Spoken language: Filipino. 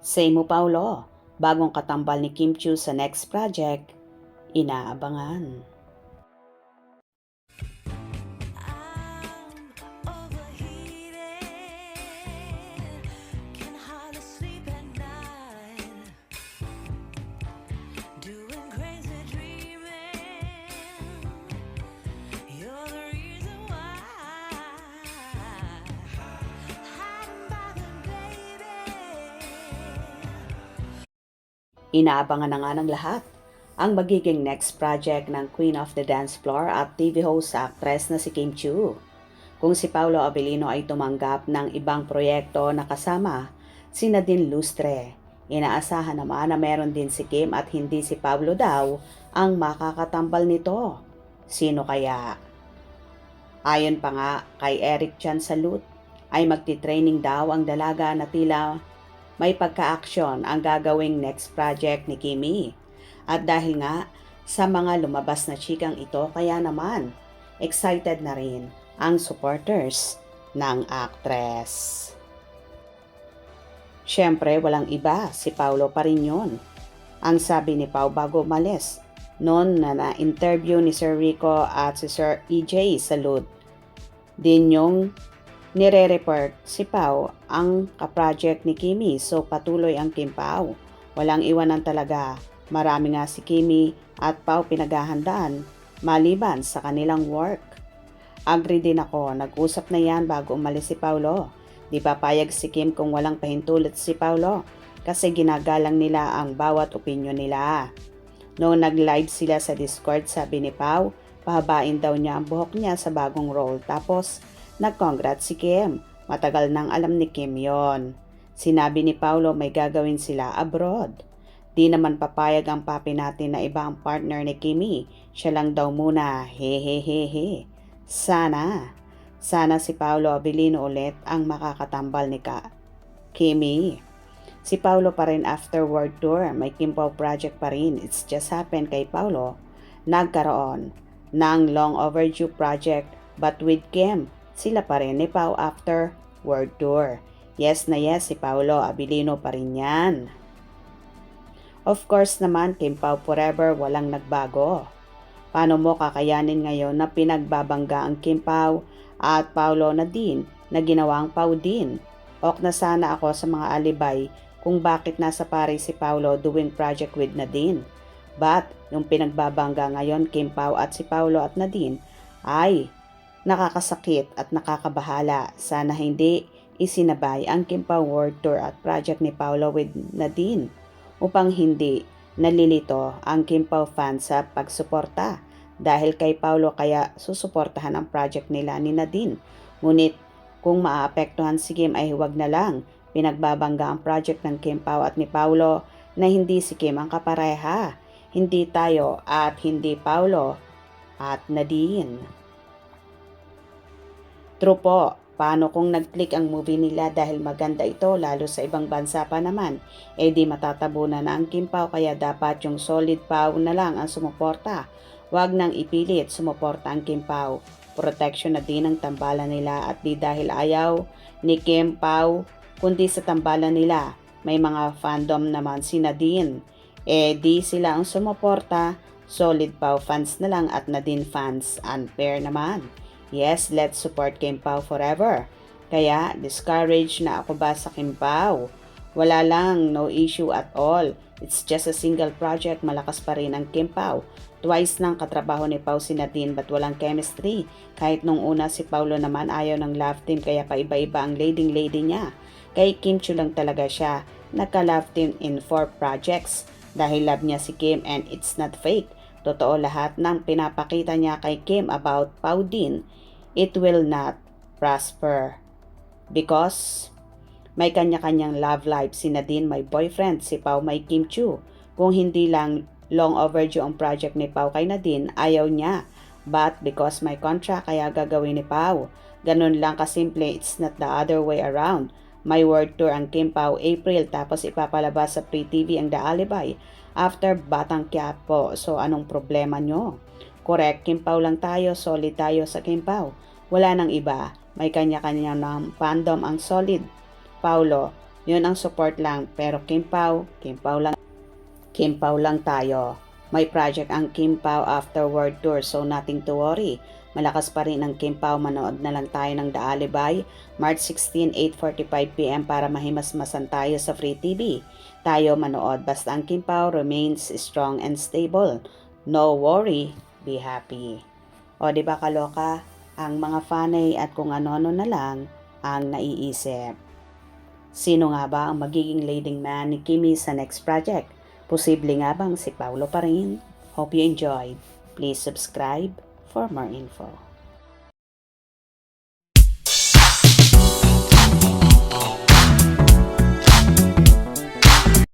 Say mo Paulo, bagong katambal ni Kim Chiu sa next project, inaabangan. Inaabangan na nga ng lahat ang magiging next project ng Queen of the Dance Floor at TV host sa actress na si Kim Chiu. Kung si Paolo Abilino ay tumanggap ng ibang proyekto na kasama si Nadine Lustre, inaasahan naman na meron din si Kim at hindi si Pablo daw ang makakatambal nito. Sino kaya? Ayon pa nga kay Eric Chan Salut, ay magti-training daw ang dalaga na tila may pagka-aksyon ang gagawing next project ni Kimi. At dahil nga sa mga lumabas na chikang ito, kaya naman excited na rin ang supporters ng actress. Siyempre, walang iba, si Paulo pa rin yun. Ang sabi ni Pau bago umalis, noon na na-interview ni Sir Rico at si Sir EJ Salud, din yung nire-report si Pau ang ka-project ni Kimi, so patuloy ang Kim Pau. Walang iwanan talaga. Marami nga si Kimi at Pau pinaghahandaan maliban sa kanilang work. Agree din ako, nag-usap na yan bago umalis si Paulo. Di papayag si Kim kung walang pahintulot si Paulo kasi ginagalang nila ang bawat opinyon nila. Noong nag-live sila sa Discord, sabi ni Pau, pahabain daw niya ang buhok niya sa bagong role, tapos nag-congrats si Kim. Matagal nang alam ni Kim yon. Sinabi ni Paulo may gagawin sila abroad. Di naman papayag ang papi natin na iba ang partner ni Kimi. Siya lang daw muna. Hehehehe. Sana si Paulo Abilino ulit ang makakatambal ni Kimi. Si Paulo pa rin after world tour. May Kim Pao project pa rin. It's just happened kay Paulo. Nagkaroon ng long overdue project but with Kim, sila pa rin ni Pau after world tour. Yes na yes, si Paulo Abilino pa rin yan. Of course naman, Kim Pau forever, walang nagbago. Paano mo kakayanin ngayon na pinagbabangga ang Kim Pau at Paulo Nadine na ginawang Pau din? Ok na sana ako sa mga alibay kung bakit nasa Paris si Paulo doing project with Nadine. But yung pinagbabangga ngayon Kim Pau at si Paulo at Nadine ay nakakasakit at nakakabahala. Sana hindi isinabay ang Kim Pao World Tour at project ni Paulo with Nadine upang hindi nalilito ang Kim Pao fans sa pagsuporta dahil kay Paulo, kaya susuportahan ang project nila ni Nadine. Ngunit kung maaapektuhan si Kim ay huwag na lang. Pinagbabangga ang project ng Kim Pao at ni Paulo na hindi si Kim ang kapareha. Hindi tayo at hindi Paulo at Nadine. True po, paano kung nag-click ang movie nila dahil maganda ito lalo sa ibang bansa pa naman, di matatabunan na ang Kim Pao, kaya dapat yung solid Pao na lang ang sumuporta. Huwag nang ipilit sumuporta ang Kim Pao. Protection na din ang tambalan nila at di dahil ayaw ni Kim Pao kundi sa tambalan nila. May mga fandom naman si Nadine. Di sila ang sumuporta, solid Pao fans na lang at Nadine fans. Unfair naman. Yes, let's support Kim Pao forever. Kaya, discouraged na ako ba sa Kim Pao? Wala lang, no issue at all. It's just a single project, malakas pa rin ang Kim Pao. Twice nang katrabaho ni Pao si Nadine but walang chemistry. Kahit nung una si Paulo naman ayaw ng love team kaya paiba-iba ang lady niya. Kay Kim Chiu lang talaga siya. Nagka-love team in 4 projects dahil love niya si Kim and it's not fake. Totoo lahat ng pinapakita niya kay Kim about Pao din. It will not prosper because may kanya-kanyang love life. Si Nadine may boyfriend, si Pao may Kim Chiu. Kung hindi lang long overdue ang project ni Pao kay Nadine, ayaw niya. But because may contract, kaya gagawin ni Pao. Ganun lang kasimple, it's not the other way around. May world tour ang Kim Pao April tapos ipapalabas sa Free TV ang The Alibay after Batang Quiapo. So anong problema nyo? Correct, Kim Pao lang tayo, solid tayo sa Kim Pao. Wala nang iba, may kanya-kanya ng fandom ang solid. Paulo, Yun ang support lang, pero Kim Pao lang tayo. May project ang Kim Pao after world tour, so nothing to worry. Malakas pa rin ang Kim Pao, manood na lang tayo ng The Alibay, March 16, 8:45 p.m. para mahimasmasan tayo sa Free TV. Tayo manood, basta ang Kim Pao remains strong and stable. No worry, be happy. O di ba kaloka, ang mga fanay at kung ano-ano na lang ang naiisip. Sino nga ba ang magiging leading man ni Kimi sa next project? Posible nga bang si Paulo pa rin? Hope you enjoyed. Please subscribe for more info.